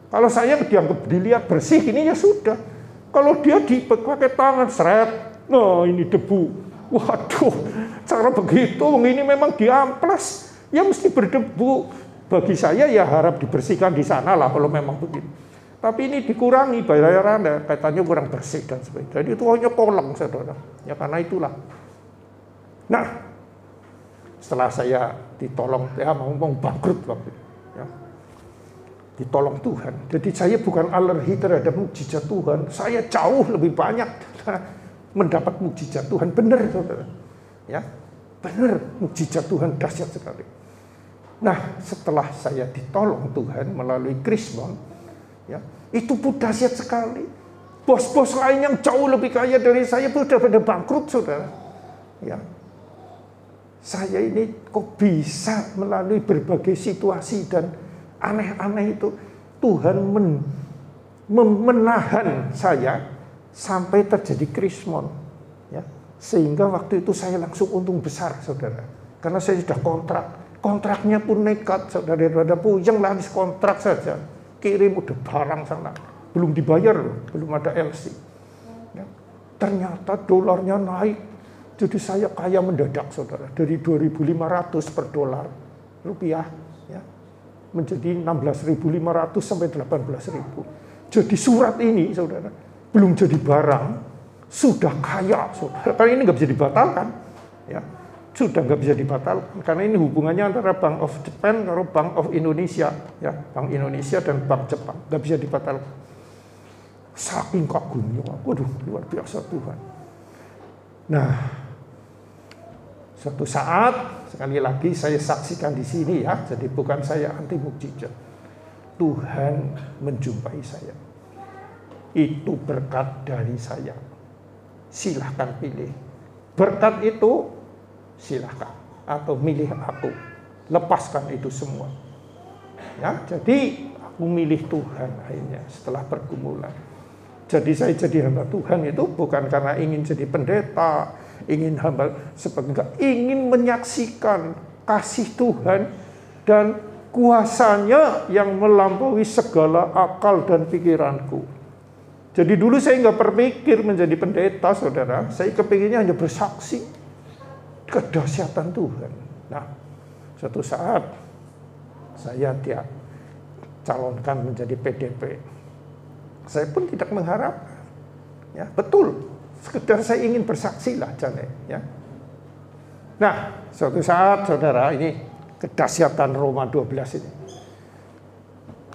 Kalau saya dianggap dilihat bersih, ini ya sudah. Kalau dia dipakai tangan seret, nah ini debu. Waduh, cara begitu, ini memang diamplas, ya mesti berdebu. Bagi saya ya harap dibersihkan di sana lah kalau memang begitu. Tapi ini dikurangi bayaran, katanya kurang bersih dan sebagainya. Jadi itu hanya kolong, saudara. Ya karena itulah. Nah, setelah saya ditolong, ya mau bangkrut waktu itu, ya. Ditolong Tuhan. Jadi saya bukan alergi terhadap mukjizat Tuhan. Saya jauh lebih banyak mendapat mukjizat Tuhan. Benar, saudara. Ya, benar mukjizat Tuhan dahsyat sekali. Nah, setelah saya ditolong Tuhan melalui Krismon, ya, itu pun dahsyat sekali. Bos-bos lain yang jauh lebih kaya dari saya sudah pada bangkrut, saudara. Ya, saya ini kok bisa melalui berbagai situasi dan aneh-aneh itu Tuhan menahan saya sampai terjadi Krismon, ya, sehingga waktu itu saya langsung untung besar, saudara, karena saya sudah kontraknya pun nekat, saudara, daripada puyeng laris kontrak saja, kirim udah barang sana, belum dibayar, belum ada LC, ya. Ternyata dolarnya naik, jadi saya kaya mendadak, saudara, dari 2.500 per dolar rupiah, ya, menjadi 16.500 sampai 18.000. Jadi surat ini, saudara, belum jadi barang, sudah kaya, saudara. Karena ini nggak bisa dibatalkan, ya, sudah nggak bisa dibatalkan. Karena ini hubungannya antara Bank of Japan dan Bank of Indonesia, ya, Bank Indonesia dan Bank Jepang, nggak bisa dibatalkan. Saking kagumnya, waduh, luar biasa Tuhan. Nah, suatu saat, sekali lagi saya saksikan di sini ya, jadi bukan saya anti mukjizat. Tuhan menjumpai saya. Itu berkat dari saya. Silahkan pilih. Berkat itu silahkan. Atau milih aku. Lepaskan itu semua. Ya, jadi aku milih Tuhan akhirnya setelah pergumulan. Jadi saya jadi hamba Tuhan itu bukan karena ingin jadi pendeta, ingin hamba sebagai ingin menyaksikan kasih Tuhan dan kuasanya yang melampaui segala akal dan pikiranku. Jadi dulu saya nggak berpikir menjadi pendeta, saudara. Saya kepinginnya hanya bersaksi kedahsyatan Tuhan. Nah, suatu saat saya dia calonkan menjadi PDP. Saya pun tidak mengharapkan. Ya, betul. Sekedar saya ingin bersaksi lah, ya. Nah, suatu saat, saudara, ini kedahsyatan Roma 12 ini.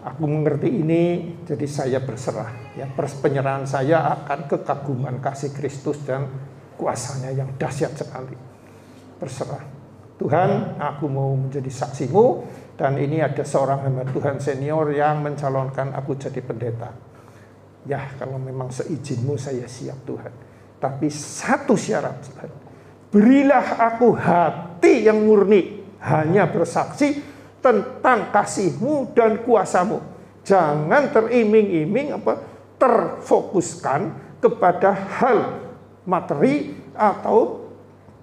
Aku mengerti ini, jadi saya berserah. Ya, penyerahan saya akan kekaguman kasih Kristus dan kuasanya yang dahsyat sekali. Berserah. Tuhan, aku mau menjadi saksimu, dan ini ada seorang hamba Tuhan senior yang mencalonkan aku jadi pendeta. Ya, kalau memang seizinmu saya siap Tuhan. Tapi satu syarat, Tuhan. Berilah aku hati yang murni, hanya bersaksi tentang kasih-Mu dan kuasa-Mu. Jangan teriming-iming terfokuskan kepada hal materi atau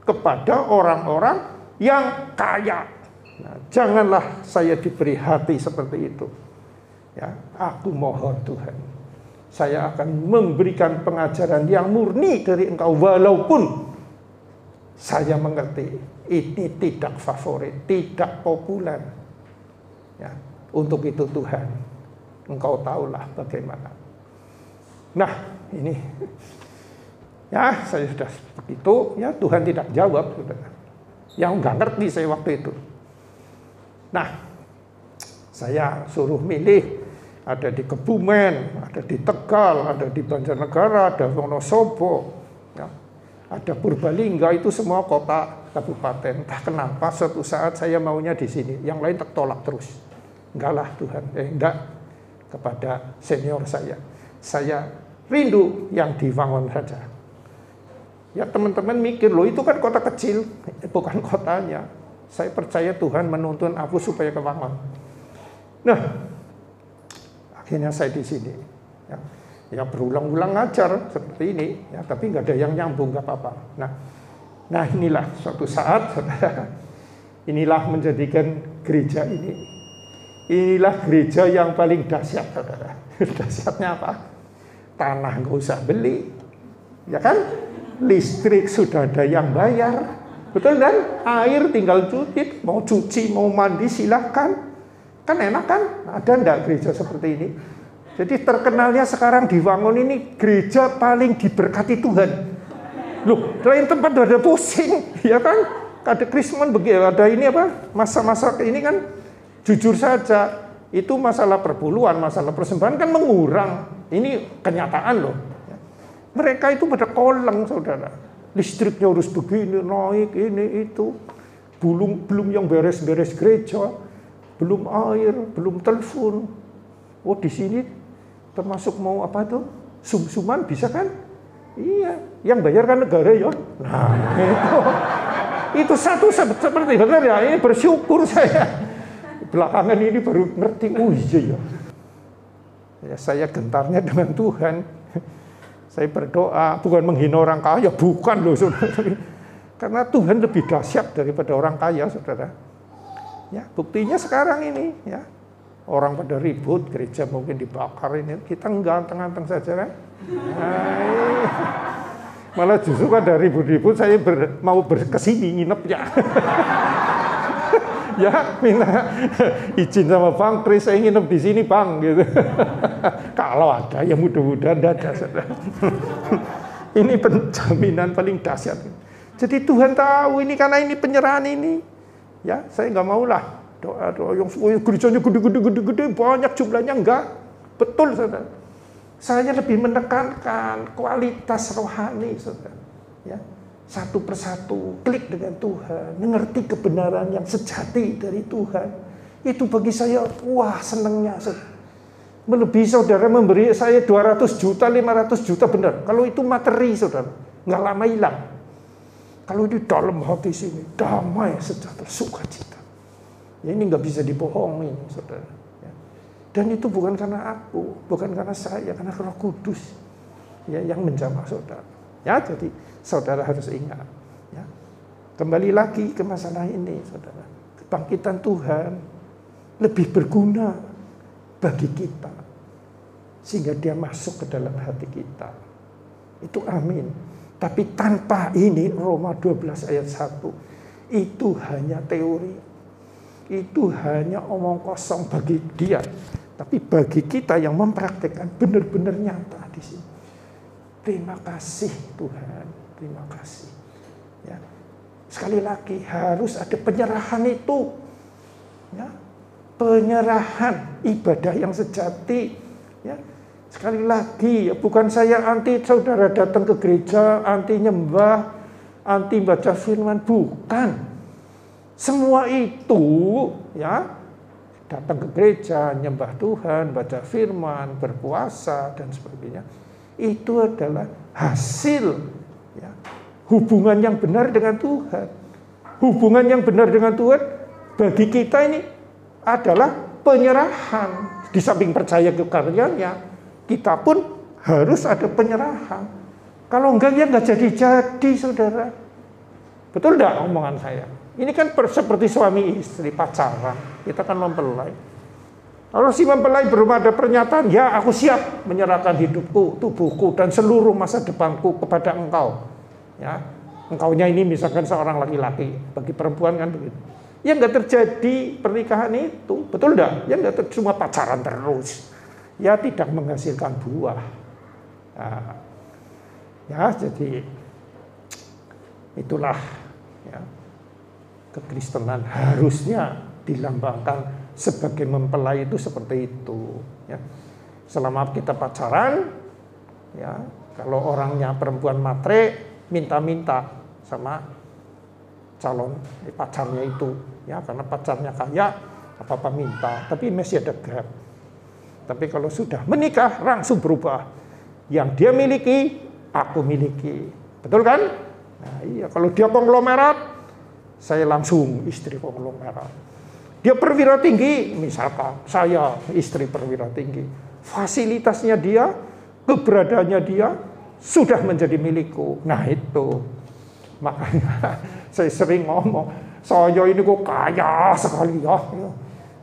kepada orang-orang yang kaya. Nah, janganlah saya diberi hati seperti itu. Ya, aku mohon Tuhan, saya akan memberikan pengajaran yang murni dari Engkau, walaupun saya mengerti ini tidak favorit, tidak populer. Ya, untuk itu Tuhan, Engkau tahulah bagaimana. Nah, ini ya saya sudah begitu, ya Tuhan tidak jawab, saudara. Yang nggak ngerti saya waktu itu. Nah, saya suruh milih, ada di Kebumen, ada di Tegal, ada di Banjarnegara, ada Wonosobo, ya. Ada Purbalingga, itu semua kota kabupaten. Entah kenapa suatu saat saya maunya di sini, yang lain tertolak terus. Enggak lah Tuhan, enggak, kepada senior saya. Saya rindu yang di Wangon saja. Ya teman-teman mikir, loh itu kan kota kecil, bukan kotanya. Saya percaya Tuhan menuntun aku supaya ke Wangon. Nah, akhirnya saya di sini. Ya berulang-ulang ngajar seperti ini, ya tapi nggak ada yang nyambung, nggak apa-apa. Nah inilah suatu saat, saudara, inilah menjadikan gereja ini. Inilah gereja yang paling dahsyat, saudara. Dahsyatnya apa? Tanah nggak usah beli, ya kan? Listrik sudah ada yang bayar, betul kan? Air tinggal cuci, mau cuci, mau mandi silahkan. Kan enak kan? Ada enggak gereja seperti ini? Jadi terkenalnya sekarang di Wangon ini gereja paling diberkati Tuhan. Loh, lain tempat ada pusing, ya kan? Ada Krismon begitu, ada ini apa? Masa-masa ini kan jujur saja, itu masalah perpuluhan, masalah persembahan kan mengurang. Ini kenyataan loh. Mereka itu pada koleng, saudara. Listriknya harus begini, naik, ini, itu. Belum yang beres-beres gereja. Belum air, belum telepon. Oh di sini termasuk mau apa tuh? Sum-suman bisa kan? Iya, yang bayar kan negara ya. Nah itu satu seperti benar ya. Ini bersyukur saya. Belakangan ini baru ngerti, oh iya ya. Ya saya gentarnya dengan Tuhan. Saya berdoa, bukan menghina orang kaya, bukan loh saudara. Karena Tuhan lebih dahsyat daripada orang kaya, saudara. Ya, buktinya sekarang ini, ya. Orang pada ribut, gereja mungkin dibakar ini, kita ganteng-ganteng saja kan. Nah, malah justru pada ribut-ribut saya mau kesini nginep ya. Ya, minta izin sama Bang Kris, saya nginep di sini Bang, gitu. Kalau ada, ya mudah-mudahan ada, saudara. Ini penjaminan paling dahsyat. Jadi Tuhan tahu ini karena ini penyerahan ini. Ya, saya nggak mau lah doa yang gerejanya gede-gede banyak jumlahnya, enggak. Betul, saudara. Saya lebih menekankan kualitas rohani, saudara. Ya. Satu persatu, klik dengan Tuhan, mengerti kebenaran yang sejati dari Tuhan. Itu bagi saya, wah senangnya. Melebihi saudara memberi saya 200 juta, 500 juta, benar. Kalau itu materi, saudara, nggak lama hilang. Kalau di dalam hati sini, damai, sejahtera, sukacita. Ya ini nggak bisa dibohongin, saudara. Ya. Dan itu bukan karena aku, bukan karena saya, karena Roh Kudus ya, yang menjamah saudara. Ya, jadi saudara harus ingat. Ya. Kembali lagi ke masalah ini, saudara. Kebangkitan. kebangkitan Tuhan lebih berguna bagi kita. sehingga dia masuk ke dalam hati kita. Itu amin. Tapi tanpa ini, Roma 12 ayat 1, itu hanya teori. Itu hanya omong kosong bagi dia. Tapi bagi kita yang mempraktikkan benar-benar nyata di sini. Terima kasih Tuhan, terima kasih. Ya. Sekali lagi harus ada penyerahan itu. Ya. Penyerahan ibadah yang sejati. Ya. Sekali lagi, ya, bukan saya anti saudara datang ke gereja, anti nyembah, anti baca firman, bukan. Semua itu, ya, datang ke gereja, nyembah Tuhan, baca firman, berpuasa dan sebagainya, itu adalah hasil, ya, hubungan yang benar dengan Tuhan. Hubungan yang benar dengan Tuhan bagi kita ini adalah penyerahan. Di samping percaya ke karyanya, kita pun harus ada penyerahan. Kalau enggak, ya enggak jadi-jadi, saudara. Betul enggak omongan saya? Ini kan seperti suami istri pacaran. Kita kan mempelai. Kalau si mempelai belum ada pernyataan, ya aku siap menyerahkan hidupku, tubuhku, dan seluruh masa depanku kepada engkau. Ya, engkaunya ini misalkan seorang laki-laki, bagi perempuan kan begitu. Ya nggak terjadi pernikahan itu, betul enggak? Ya nggak cuma pacaran terus. Ya tidak menghasilkan buah. Nah, ya jadi itulah, ya, kekristenan harusnya dilambangkan sebagai mempelai itu seperti itu. Ya. Selama kita pacaran, ya, kalau orangnya perempuan matre, minta-minta sama calon pacarnya itu, ya, karena pacarnya kaya, apa-apa minta, tapi masih ada gap. Tapi kalau sudah menikah, langsung berubah. Yang dia miliki, aku miliki. Betul kan? Nah, iya, kalau dia konglomerat, saya langsung istri konglomerat. Dia perwira tinggi, misalkan saya istri perwira tinggi. Fasilitasnya dia, keberadaannya dia, sudah menjadi milikku. Nah itu, makanya saya sering ngomong, saya ini kok kaya sekali ya.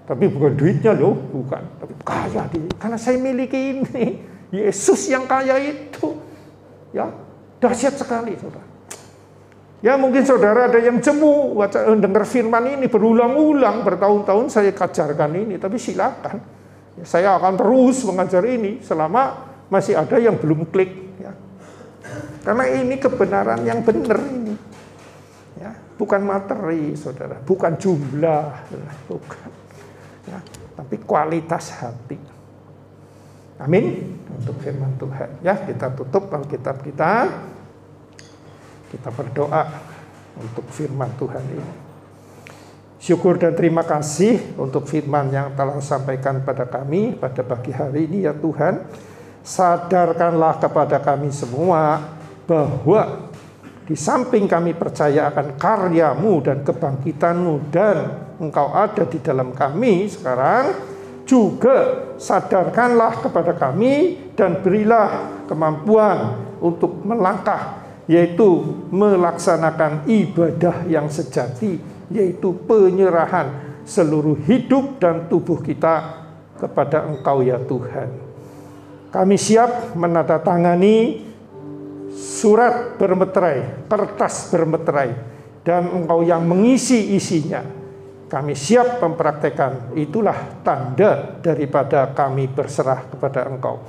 Tapi bukan duitnya loh, bukan. Tapi kaya dia, karena saya miliki ini. Yesus yang kaya itu, ya, dahsyat sekali, saudara. Ya mungkin saudara ada yang jemu dengar firman ini berulang-ulang, bertahun-tahun saya ajarkan ini, tapi silakan. Ya, saya akan terus mengajar ini selama masih ada yang belum klik. Ya. Karena ini kebenaran yang benar ini. Ya, bukan materi, saudara, bukan jumlah, bukan. Ya, tapi kualitas hati. Amin. Untuk firman Tuhan. Ya, kita tutup Alkitab kita. Kita berdoa untuk firman Tuhan ini. Syukur dan terima kasih untuk firman yang telah sampaikan pada kami pada pagi hari ini ya Tuhan. Sadarkanlah kepada kami semua bahwa di samping kami percaya akan karya-Mu dan kebangkitan-Mu dan Engkau ada di dalam kami sekarang, juga sadarkanlah kepada kami dan berilah kemampuan untuk melangkah, yaitu melaksanakan ibadah yang sejati, yaitu penyerahan seluruh hidup dan tubuh kita kepada Engkau ya Tuhan. Kami siap menandatangani surat bermeterai, kertas bermeterai, dan Engkau yang mengisi isinya. Kami siap mempraktekkan, itulah tanda daripada kami berserah kepada Engkau.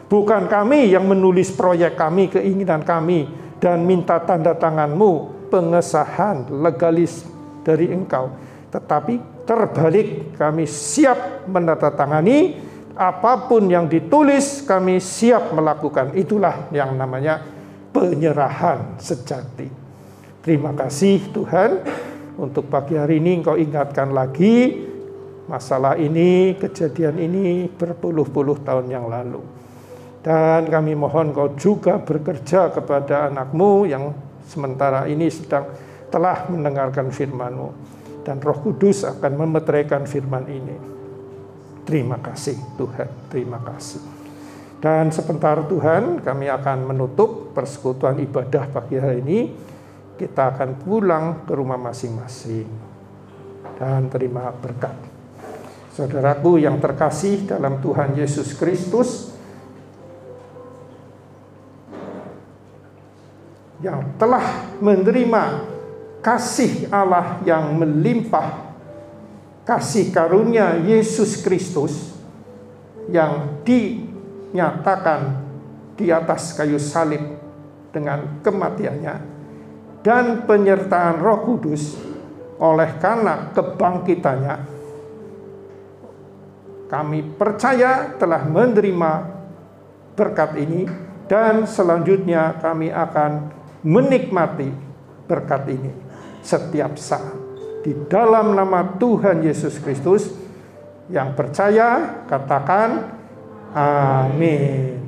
Bukan kami yang menulis proyek kami, keinginan kami, dan minta tanda tangan-Mu, pengesahan legalis dari Engkau. Tetapi terbalik, kami siap menandatangani, apapun yang ditulis kami siap melakukan. Itulah yang namanya penyerahan sejati. Terima kasih Tuhan, untuk pagi hari ini Engkau ingatkan lagi masalah ini, kejadian ini berpuluh-puluh tahun yang lalu. Dan kami mohon Kau juga bekerja kepada anak-Mu yang sementara ini telah mendengarkan firman-Mu. Dan Roh Kudus akan memeteraikan firman ini. Terima kasih Tuhan, terima kasih. Dan sebentar Tuhan, kami akan menutup persekutuan ibadah pagi hari ini. Kita akan pulang ke rumah masing-masing. Dan terima berkat. Saudaraku yang terkasih dalam Tuhan Yesus Kristus, yang telah menerima kasih Allah yang melimpah, kasih karunia Yesus Kristus yang dinyatakan di atas kayu salib dengan kematiannya, dan penyertaan Roh Kudus oleh karena kebangkitannya, kami percaya telah menerima berkat ini, dan selanjutnya kami akan menikmati berkat ini setiap saat. Di dalam nama Tuhan Yesus Kristus, yang percaya katakan amin.